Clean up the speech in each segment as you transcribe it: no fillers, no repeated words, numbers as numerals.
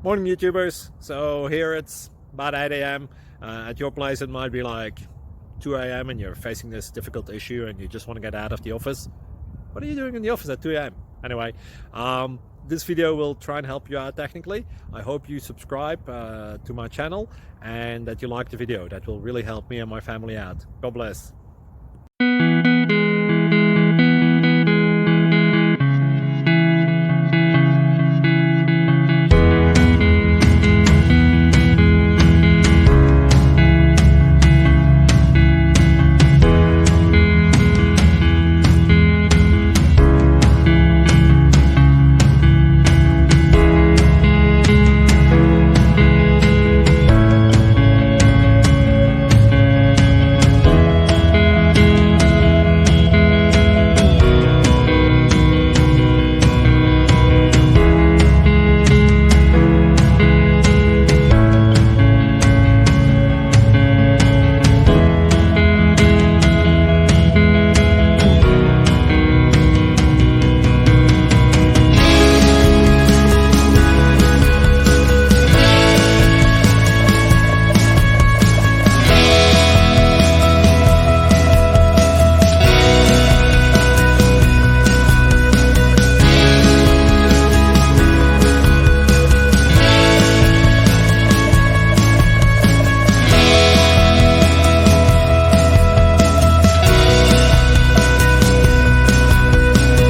Morning YouTubers. So here it's about 8 a.m. At your place it might be like 2 a.m. and you're facing this difficult issue and you just want to get out of the office. What are you doing in the office at 2 a.m.? Anyway, this video will try and help you out technically. I hope you subscribe to my channel and that you like the video. That will really help me and my family out. God bless.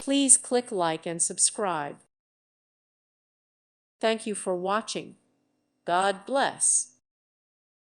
Please click like and subscribe. Thank you for watching. God bless.